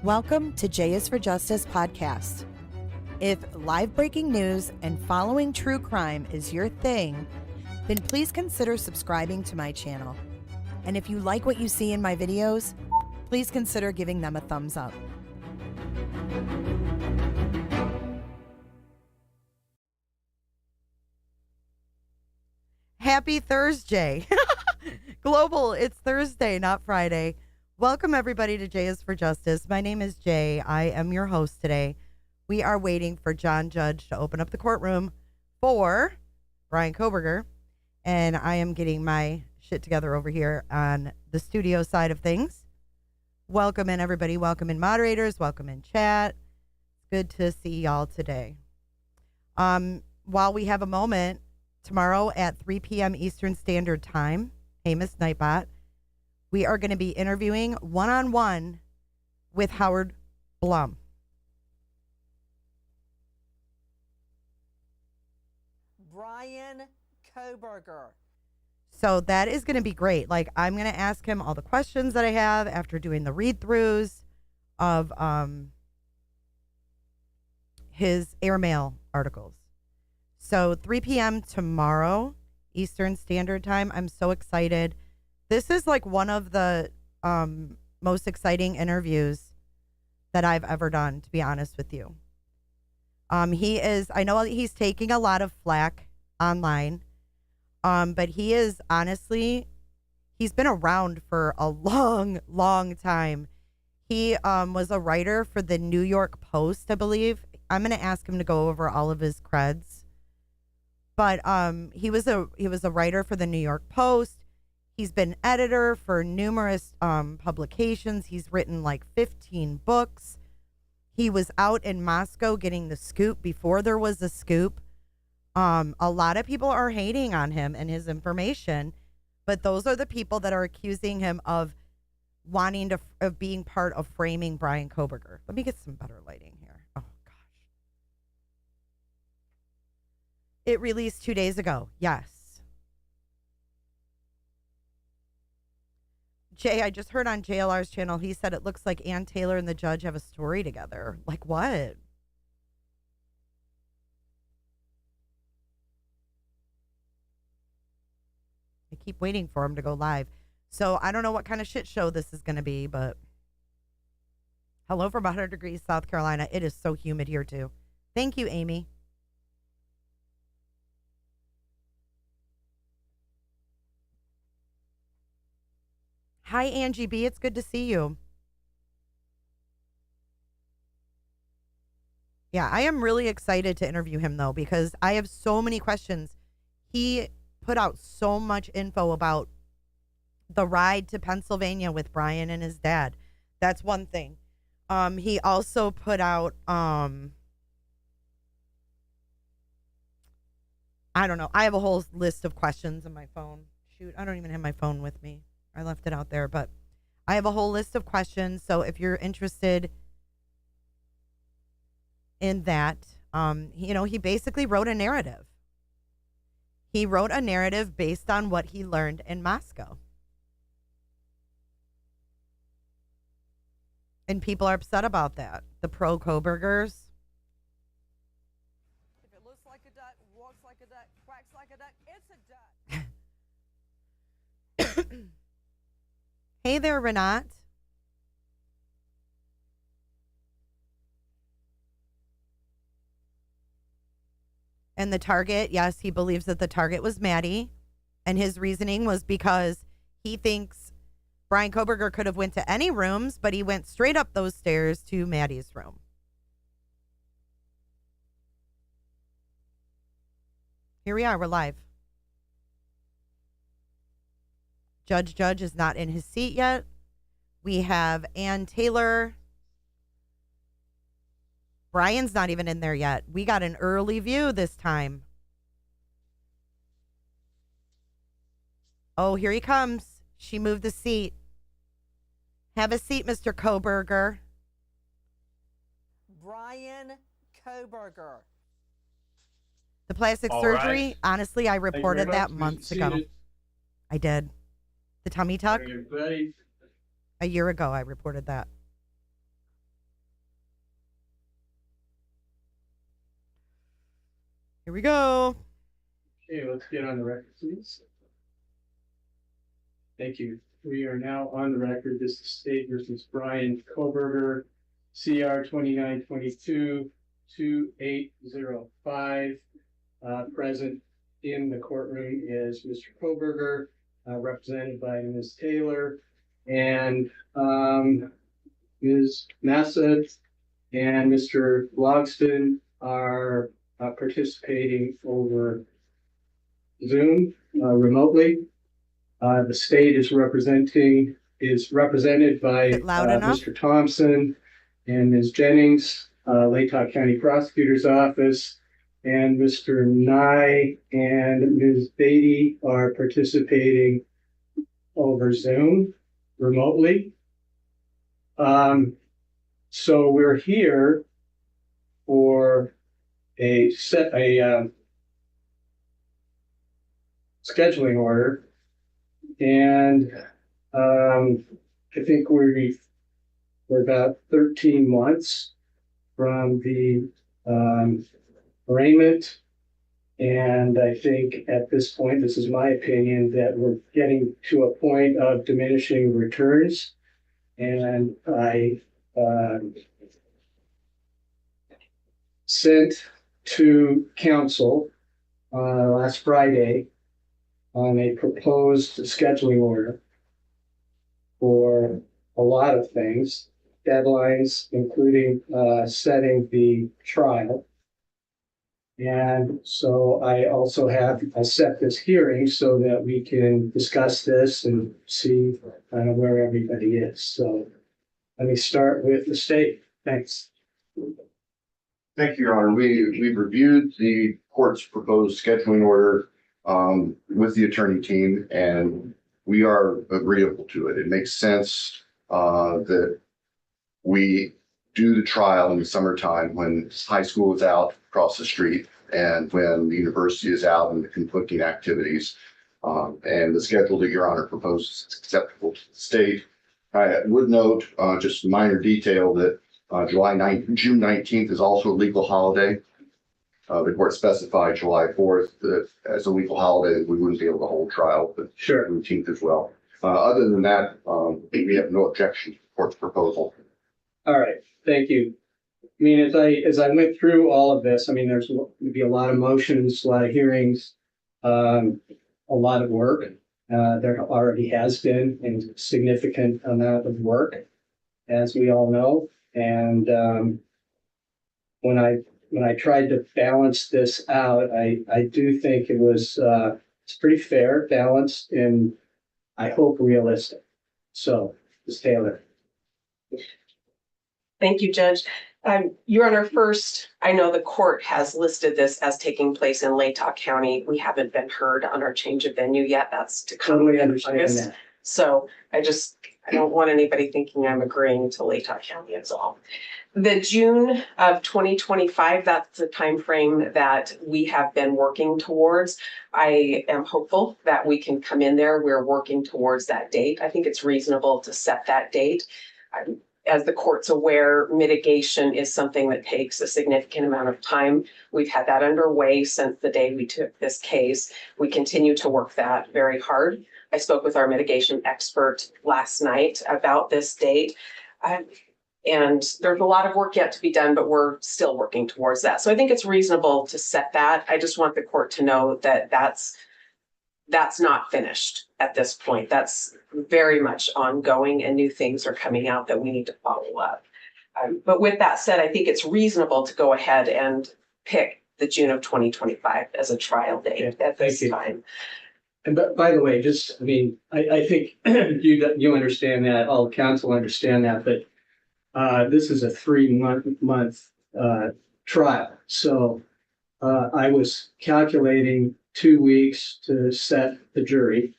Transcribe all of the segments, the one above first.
Welcome to J is for Justice podcast. If live breaking news and following true crime is your thing, then please consider subscribing to my channel. And if you like what you see in my videos, please consider giving them a thumbs up. Happy Thursday. Global, it's Thursday, not Friday. Welcome, everybody, to J is for Justice. My name is Jay. I am your host today. We are waiting for John Judge to open up the courtroom for Bryan Kohberger, and I am getting my shit together over here on the studio side of things. Welcome in, everybody. Welcome in, moderators. Welcome in, chat. Good to see y'all today. While we have a moment, tomorrow at 3 p.m. Eastern Standard Time, hey, Miss Nightbot, we are going to be interviewing one-on-one with Howard Blum. Bryan Kohberger. So that is going to be great. Like, I'm going to ask him all the questions that I have after doing the read-throughs of his airmail articles. So 3 p.m. tomorrow, Eastern Standard Time. I'm so excited. This is like one of the most exciting interviews that I've ever done, to be honest with you. I know he's taking a lot of flack online, but he is honestly, he's been around for a long, long time. He was a writer for the New York Post, I believe. I'm going to ask him to go over all of his creds. But he was a writer for the New York Post. He's been editor for numerous publications. He's written like 15 books. He was out in Moscow getting the scoop before there was a scoop. A lot of people are hating on him and his information, but those are the people that are accusing him of of being part of framing Bryan Kohberger. Let me get some better lighting here. Oh, gosh. It released 2 days ago. Yes. Jay, I just heard on JLR's channel, he said it looks like Ann Taylor and the judge have a story together. Like what? I keep waiting for him to go live. So I don't know what kind of shit show this is going to be, but hello from 100 degrees South Carolina. It is so humid here too. Thank you, Amy. Hi, Angie B. It's good to see you. Yeah, I am really excited to interview him, though, because I have so many questions. He put out so much info about the ride to Pennsylvania with Bryan and his dad. That's one thing. He also put out, I don't know. I have a whole list of questions on my phone. Shoot, I don't even have my phone with me. I left it out there, but I have a whole list of questions. So if you're interested in that, he basically wrote a narrative. He wrote a narrative based on what he learned in Moscow. And people are upset about that. The pro-Kohbergers. If it looks like a duck, walks like a duck, quacks like a duck, it's a duck. Hey there, Renat. And the target, yes, he believes that the target was Maddie. And his reasoning was because he thinks Bryan Kohberger could have went to any rooms, but he went straight up those stairs to Maddie's room. Here we are, we're live. Judge is not in his seat yet. We have Ann Taylor. Bryan's not even in there yet. We got an early view this time. Oh, here he comes. She moved the seat. Have a seat, Mr. Kohberger. Bryan Kohberger. The plastic surgery, honestly, I reported that months ago. I did. The tummy tuck. A year ago, I reported that. Here we go. Okay, let's get on the record, please. Thank you. We are now on the record. This is State versus Brian Koberger, CR 2922-2805. Present in the courtroom is Mr. Koberger, represented by Ms. Taylor, and Ms. Massett and Mr. Logston are participating over Zoom remotely. The state is represented by Is it loud enough? Mr. Thompson and Ms. Jennings, Latah County Prosecutor's Office, and Mr. Nye and Ms. Beatty are participating over Zoom remotely. So we're here for a scheduling order, and I think we're about 13 months from the arraignment, and I think at this point, this is my opinion, that we're getting to a point of diminishing returns, and I sent to council last Friday on a proposed scheduling order for a lot of things, deadlines, including setting the trial. And so I also have set this hearing so that we can discuss this and see kind of where everybody is. So let me start with the state. Thanks. Thank you, Your Honor. We've reviewed the court's proposed scheduling order with the attorney team, and we are agreeable to it. It makes sense that we do the trial in the summertime when high school is out across the street and when the university is out and the conflicting activities. And the schedule that Your Honor proposes is acceptable to the state. I would note just a minor detail that June 19th is also a legal holiday. The court specified July 4th as a legal holiday. We wouldn't be able to hold trial, but Sure. 19th as well. Other than that, we have no objection to the court's proposal. All right, thank you. I mean, as I went through all of this, I mean, there's going to be a lot of motions, a lot of hearings, a lot of work. There already has been a significant amount of work, as we all know. And when I tried to balance this out, I do think it's pretty fair, balanced, and I hope realistic. So, Ms. Taylor. Thank you, Judge. Your Honor, first, I know the court has listed this as taking place in Latah County. We haven't been heard on our change of venue yet. That's to come. Totally understand August. that. So I don't want anybody thinking I'm agreeing to Latah County is all. The June of 2025, that's the timeframe that we have been working towards. I am hopeful that we can come in there. We're working towards that date. I think it's reasonable to set that date. As the court's aware, mitigation is something that takes a significant amount of time. We've had that underway since the day we took this case. We continue to work that very hard. I spoke with our mitigation expert last night about this date. And there's a lot of work yet to be done, but we're still working towards that. So I think it's reasonable to set that. I just want the court to know that that's not finished at this point. That's very much ongoing, and new things are coming out that we need to follow up. But with that said, I think it's reasonable to go ahead and pick the June of 2025 as a trial date at this time. And by the way, I think you understand that, all counsel understand that, but this is a 3-month trial. So I was calculating 2 weeks to set the jury,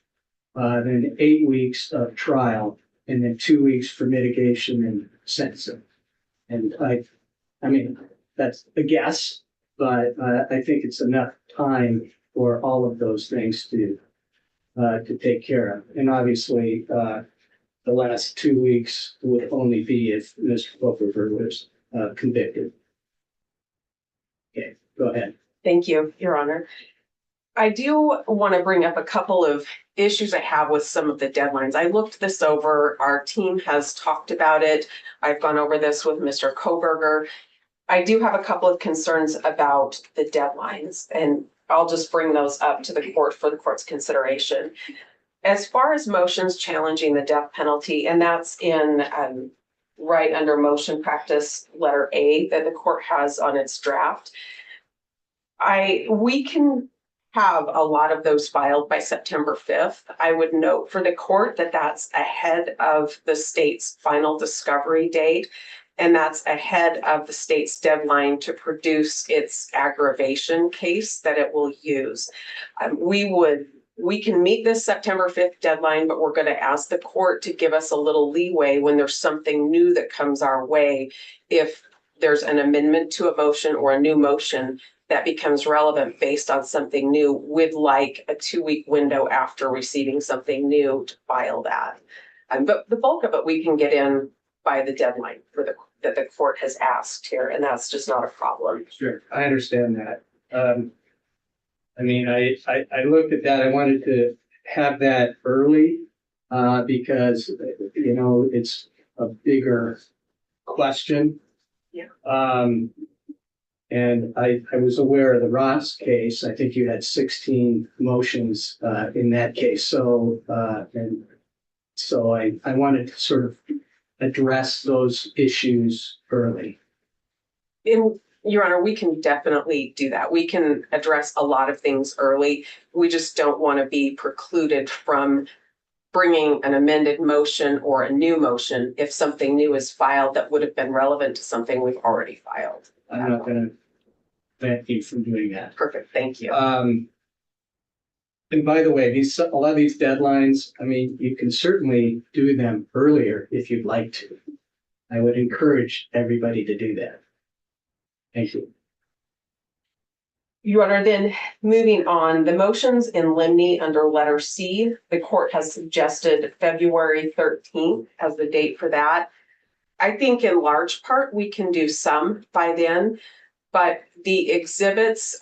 then 8 weeks of trial, and then 2 weeks for mitigation and sentencing. And I mean, that's a guess, but I think it's enough time for all of those things to take care of. And obviously, the last 2 weeks would only be if Mr. Koberger was convicted. Okay, go ahead. Thank you, Your Honor. I do want to bring up a couple of issues I have with some of the deadlines. I looked this over. Our team has talked about it. I've gone over this with Mr. Koberger. I do have a couple of concerns about the deadlines, and I'll just bring those up to the court for the court's consideration. As far as motions challenging the death penalty, and that's in right under motion practice letter A that the court has on its draft. We can have a lot of those filed by September 5th. I would note for the court that that's ahead of the state's final discovery date. And that's ahead of the state's deadline to produce its aggravation case that it will use. We can meet this September 5th deadline, but we're going to ask the court to give us a little leeway when there's something new that comes our way. If there's an amendment to a motion or a new motion that becomes relevant based on something new, we'd like a 2-week window after receiving something new to file that. But the bulk of it we can get in by the deadline that the court has asked here, and that's just not a problem. Sure, I understand that. I mean, I looked at that. I wanted to have that early because, you know, it's a bigger question. Yeah. And I was aware of the Ross case. I think you had 16 motions in that case. So I wanted to sort of address those issues early. Your Honor, we can definitely do that. We can address a lot of things early. We just don't want to be precluded from bringing an amended motion or a new motion if something new is filed that would have been relevant to something we've already filed. I'm not going to prevent you from doing that. Perfect, thank you. And by the way, a lot of these deadlines, I mean, you can certainly do them earlier if you'd like to. I would encourage everybody to do that. Thank you. Your Honor, then moving on, the motions in limine under letter C, the court has suggested February 13th as the date for that. I think in large part, we can do some by then, but the exhibits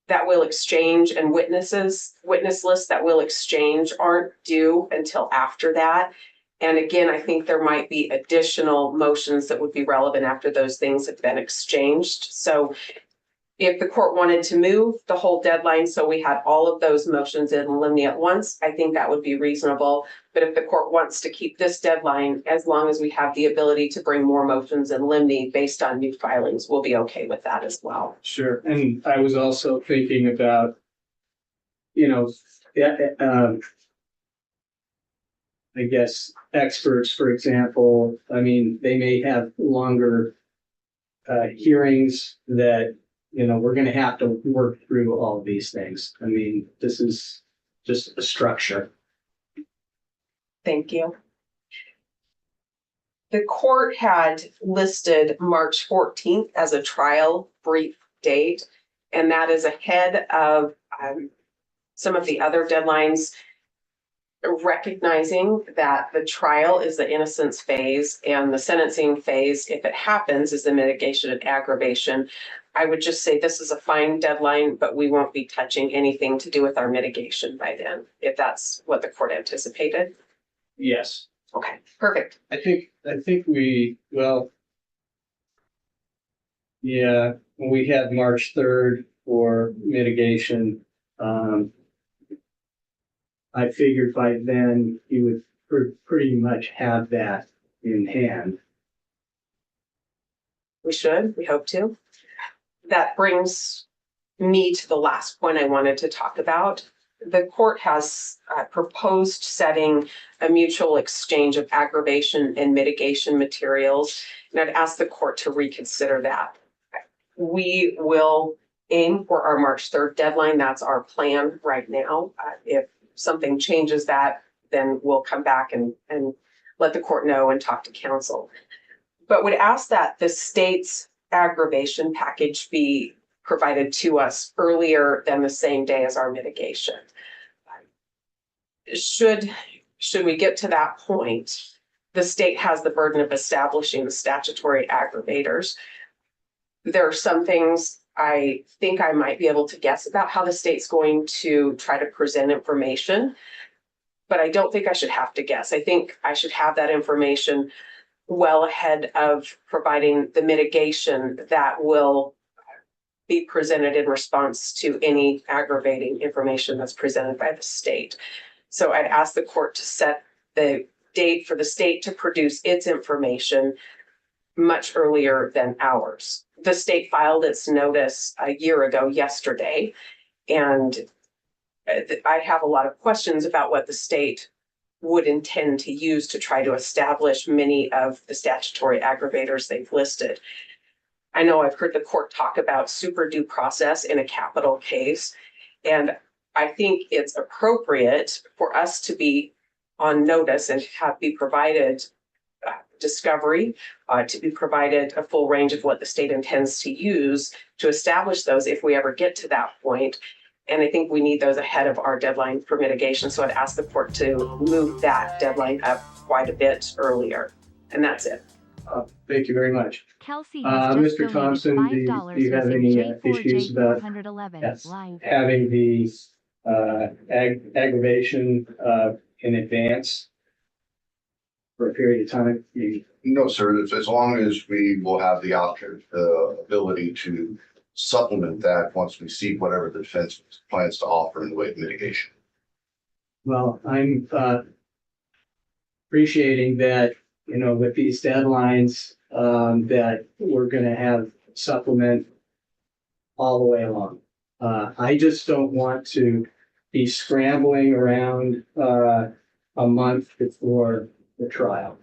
that we'll exchange and witness lists that we'll exchange aren't due until after that. And again, I think there might be additional motions that would be relevant after those things have been exchanged. So if the court wanted to move the whole deadline, so we had all of those motions in limine at once, I think that would be reasonable. But if the court wants to keep this deadline, as long as we have the ability to bring more motions in limine based on new filings, we'll be okay with that as well. Sure. And I was also thinking about, you know, I guess experts, for example, I mean, they may have longer hearings that, you know, we're going to have to work through all of these things. I mean, this is just a structure. Thank you. The court had listed March 14th as a trial brief date, and that is ahead of some of the other deadlines, recognizing that the trial is the innocence phase and the sentencing phase, if it happens, is the mitigation and aggravation. I would just say this is a fine deadline, but we won't be touching anything to do with our mitigation by then, if that's what the court anticipated. Yes. Okay, perfect. I think well, yeah, we had March 3rd for mitigation. I figured by then you would pretty much have that in hand. We hope to. That brings me to the last point I wanted to talk about. The court has proposed setting a mutual exchange of aggravation and mitigation materials, and I'd ask the court to reconsider that. We will aim for our March 3rd deadline. That's our plan right now. If something changes that, then we'll come back and let the court know and talk to counsel. But would ask that the state's aggravation package be provided to us earlier than the same day as our mitigation. Should we get to that point, the state has the burden of establishing the statutory aggravators. There are some things I think I might be able to guess about how the state's going to try to present information, but I don't think I should have to guess. I think I should have that information well ahead of providing the mitigation that will be presented in response to any aggravating information that's presented by the state. So I'd ask the court to set the date for the state to produce its information much earlier than ours. The state filed its notice a year ago yesterday, and I have a lot of questions about what the state would intend to use to try to establish many of the statutory aggravators they've listed. I know I've heard the court talk about super due process in a capital case, and I think it's appropriate for us to be on notice and be provided discovery, to be provided a full range of what the state intends to use to establish those if we ever get to that point. And I think we need those ahead of our deadline for mitigation. So I'd ask the court to move that deadline up quite a bit earlier. And that's it. Thank you very much. Kelsey has just Mr. Thompson, donated do you have any issues about J4J411 live. having the aggravation in advance for a period of time? No, sir, as long as we will have the option, the ability to supplement that once we see whatever the defense plans to offer in the way of mitigation. Well, I'm appreciating that, with these deadlines, that we're going to have supplement all the way along. I just don't want to be scrambling around a month before the trial.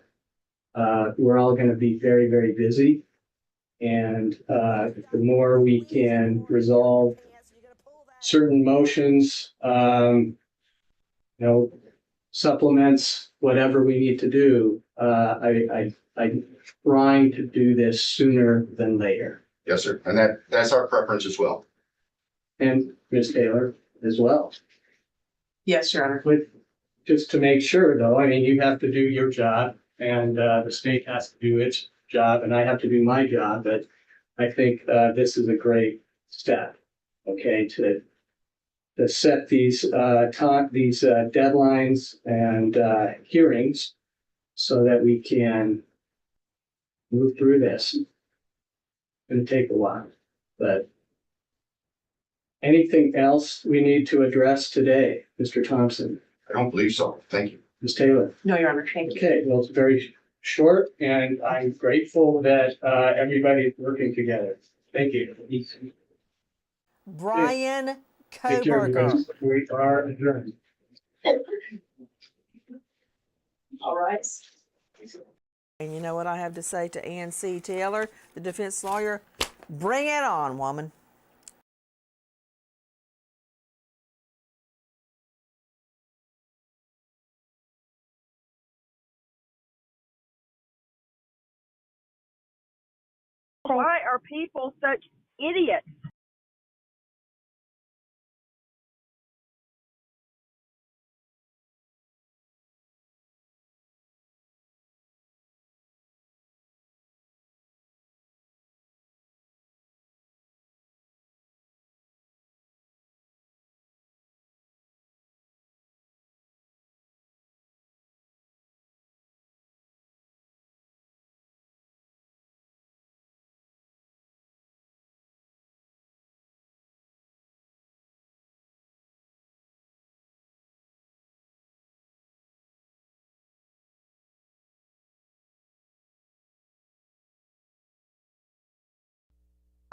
We're all going to be very, very busy. And the more we can resolve certain motions, supplements, whatever we need to do, I'm trying to do this sooner than later. Yes, sir. And that's our preference as well. And Ms. Taylor as well. Yes, Your Honor. But just to make sure though, you have to do your job and the state has to do its job and I have to do my job, but I think this is a great step, okay, to set these deadlines and hearings so that we can move through this. It's going to take a while, but anything else we need to address today, Mr. Thompson? I don't believe so. Thank you. Ms. Taylor? No, Your Honor. Thank you. Okay, well, it's very short and I'm grateful that everybody's working together. Thank you. Brian Take care, Koberger. everybody. We are adjourned. All right. And you know what I have to say to Ann C. Taylor, the defense lawyer? Bring it on, woman. Why are people such idiots?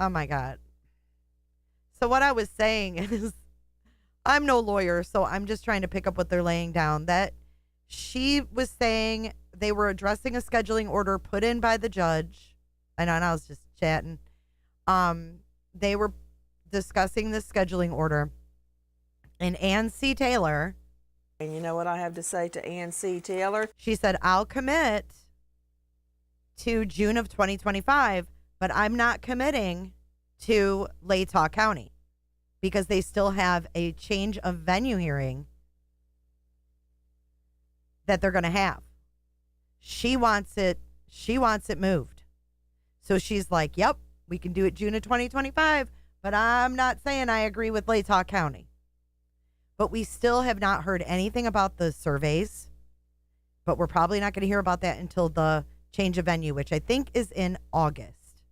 Oh my God. So what I was saying is I'm no lawyer, so I'm just trying to pick up what they're laying down. That she was saying they were addressing a scheduling order put in by the judge. I know, and I was just chatting. They were discussing the scheduling order. And Ann C. Taylor. And you know what I have to say to Ann C. Taylor? She said, I'll commit to June of 2025, but I'm not committing to Latah County because they still have a change of venue hearing that they're going to have. She wants it moved. So she's like, yep, we can do it June of 2025, but I'm not saying I agree with Latah County. But we still have not heard anything about the surveys. But we're probably not going to hear about that until the change of venue, which I think is in August.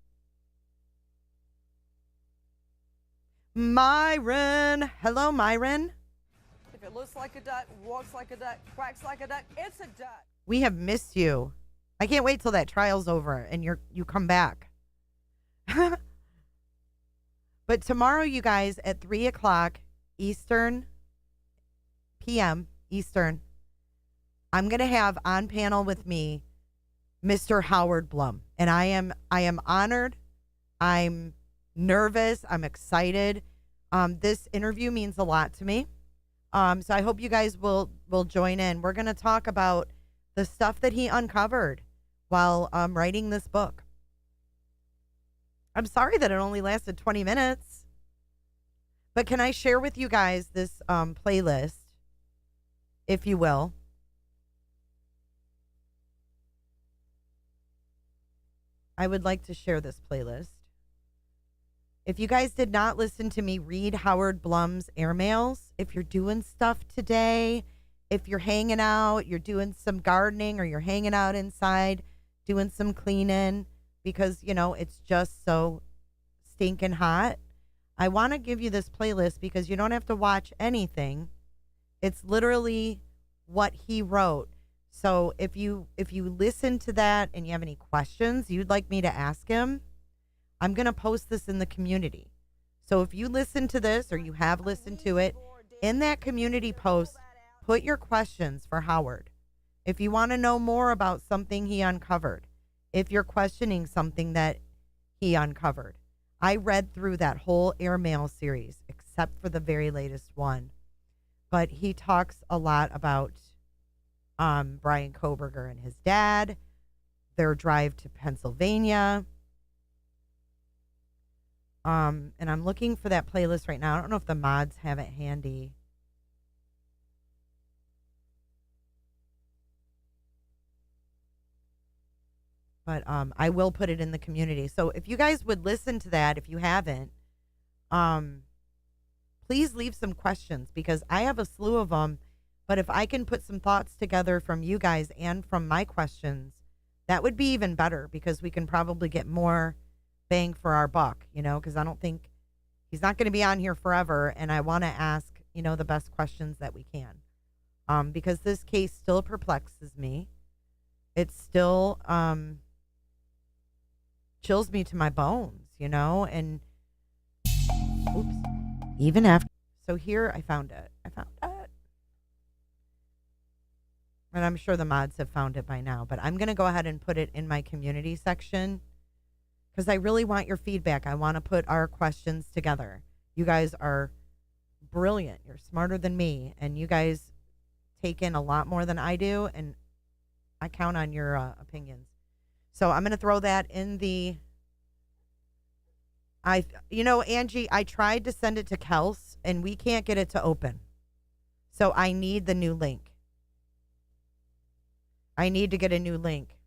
Myron. Hello, Myron. If it looks like a duck, walks like a duck, quacks like a duck, it's a duck. We have missed you. I can't wait till that trial's over and you come back. But tomorrow, you guys, at 3:00 Eastern, p.m. Eastern, I'm going to have on panel with me Mr. Howard Blum. And I am honored. I'm nervous. I'm excited. This interview means a lot to me. So I hope you guys will join in. We're going to talk about the stuff that he uncovered while writing this book. I'm sorry that it only lasted 20 minutes. But can I share with you guys this playlist, if you will? I would like to share this playlist. If you guys did not listen to me read Howard Blum's airmails, if you're doing stuff today, if you're hanging out, you're doing some gardening, or you're hanging out inside doing some cleaning because, it's just so stinking hot, I want to give you this playlist because you don't have to watch anything. It's literally what he wrote. So if you listen to that and you have any questions you'd like me to ask him, I'm going to post this in the community. So if you listen to this or you have listened to it, in that community post, put your questions for Howard. If you want to know more about something he uncovered, if you're questioning something that he uncovered. I read through that whole airmail series, except for the very latest one. But he talks a lot about Brian Koberger and his dad, their drive to Pennsylvania. And I'm looking for that playlist right now. I don't know if the mods have it handy. But I will put it in the community. So if you guys would listen to that, if you haven't, please leave some questions because I have a slew of them. But if I can put some thoughts together from you guys and from my questions, that would be even better because we can probably get more bang for our buck, because I don't think he's not going to be on here forever. And I want to ask, the best questions that we can, because this case still perplexes me. It still chills me to my bones, and oops, even after. So here I found it. And I'm sure the mods have found it by now, but I'm going to go ahead and put it in my community section because I really want your feedback. I want to put our questions together. You guys are brilliant. You're smarter than me, and you guys take in a lot more than I do, and I count on your opinions. So I'm going to throw that in the, Angie, I tried to send it to Kels, and we can't get it to open. So I need the new link. I need to get a new link.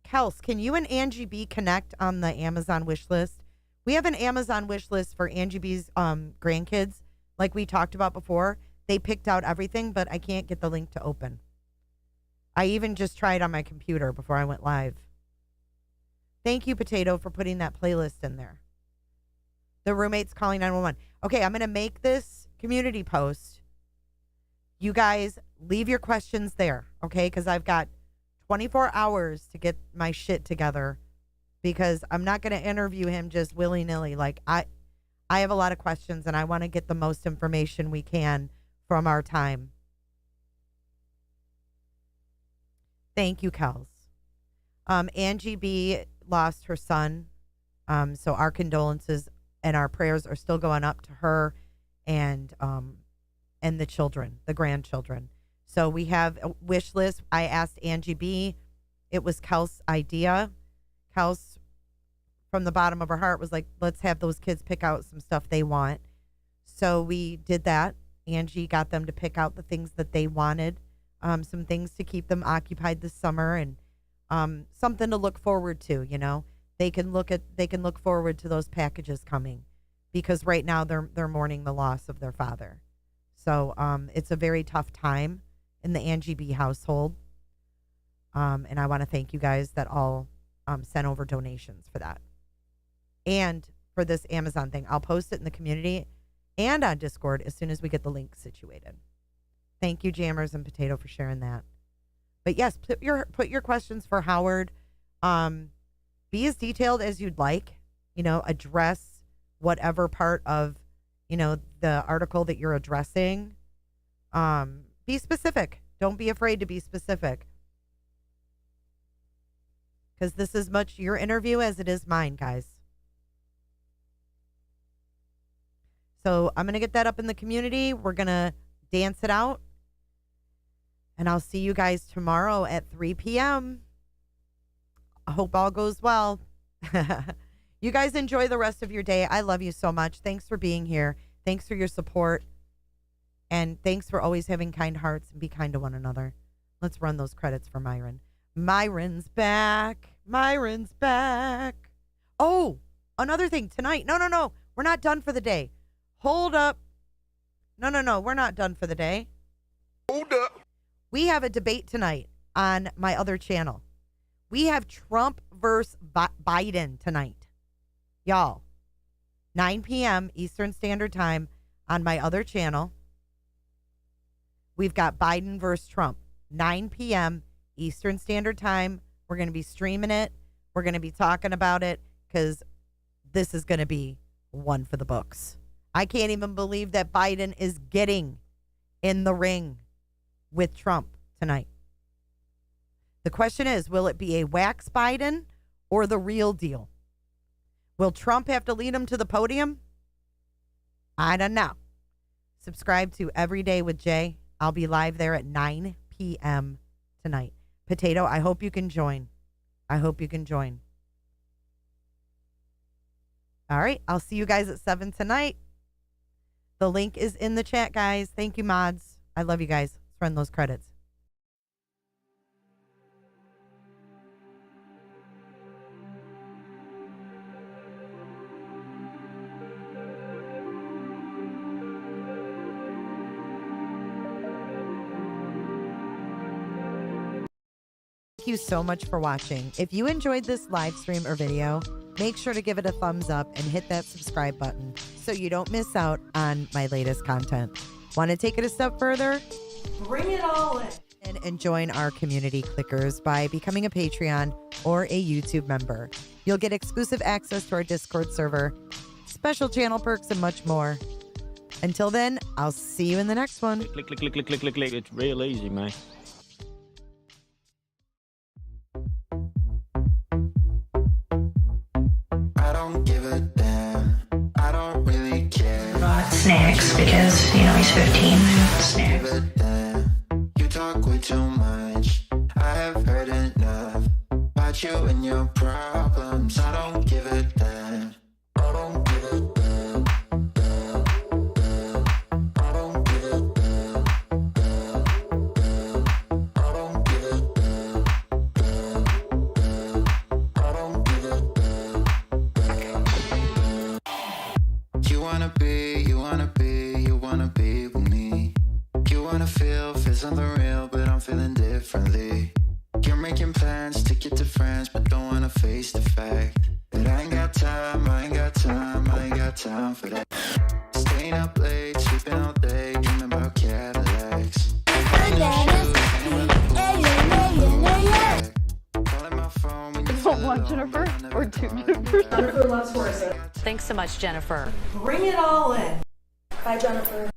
Kels, can you and Angie B connect on the Amazon wish list? We have an Amazon wish list for Angie B's grandkids, like we talked about before. They picked out everything, but I can't get the link to open. I even just tried on my computer before I went live. Thank you, Potato, for putting that playlist in there. The roommate's calling 911. Okay, I'm going to make this community post. You guys leave your questions there, okay? Because I've got 24 hours to get my shit together because I'm not going to interview him just willy-nilly. Like, I have a lot of questions, and I want to get the most information we can from our time. Thank you, Kels. Angie B lost her son, so our condolences and our prayers are still going up to her and the children, the grandchildren. So we have a wish list. I asked Angie B. It was Kels' idea. Kels, from the bottom of her heart, was like, let's have those kids pick out some stuff they want. So we did that. Angie got them to pick out the things that they wanted, some things to keep them occupied this summer, and something to look forward to. They can look forward to those packages coming because right now they're mourning the loss of their father. So it's a very tough time in the Angie B household. And I want to thank you guys that all sent over donations for that. And for this Amazon thing, I'll post it in the community and on Discord as soon as we get the link situated. Thank you, Jammers and Potato, for sharing that. But yes, put your questions for Howard. Be as detailed as you'd like. Address whatever part of, the article that you're addressing. Be specific. Don't be afraid to be specific. Because this is much your interview as it is mine, guys. So I'm going to get that up in the community. We're going to dance it out. And I'll see you guys tomorrow at 3 p.m. I hope all goes well. You guys enjoy the rest of your day. I love you so much. Thanks for being here. Thanks for your support. And thanks for always having kind hearts and be kind to one another. Let's run those credits for Myron. Myron's back. Myron's back. Oh, another thing tonight. No. We're not done for the day. Hold up. No. We're not done for the day. Hold up. We have a debate tonight on my other channel. We have Trump versus Biden tonight. Y'all, 9 p.m. Eastern Standard Time on my other channel. We've got Biden versus Trump. 9 p.m. Eastern Standard Time. We're going to be streaming it. We're going to be talking about it because this is going to be one for the books. I can't even believe that Biden is getting in the ring with Trump tonight. The question is, will it be a wax Biden or the real deal? Will Trump have to lead him to the podium? I don't know. Subscribe to Every Day with Jay. I'll be live there at 9 p.m. tonight. Potato, I hope you can join. All right, I'll see you guys at 7 tonight. The link is in the chat, guys. Thank you, mods. I love you guys. Let's run those credits. Thank you so much for watching. If you enjoyed this live stream or video, make sure to give it a thumbs up and hit that subscribe button so you don't miss out on my latest content. Want to take it a step further? Bring it all in. And join our community clickers by becoming a Patreon or a YouTube member. You'll get exclusive access to our Discord server, special channel perks, and much more. Until then, I'll see you in the next one. Click. It's real easy, man. I don't give a damn. I don't really care. Snacks because, he's 15. Snacks. You talk way too much. I have heard enough about you and your problems. I don't give a damn. I don't give a damn. I don't give a damn. I don't give a damn. I don't give a damn. You wanna be with me. You wanna feel something real, but I'm feeling differently. You're making plans to get to friends, but don't wanna face the fact that I ain't got time for that. Staying up late, sleeping all day, dreaming about Cadillacs. Want one Jennifer or two Jennifers? Jennifer loves horses. Thanks so much, Jennifer. Bring it all in. Bye, Jennifer.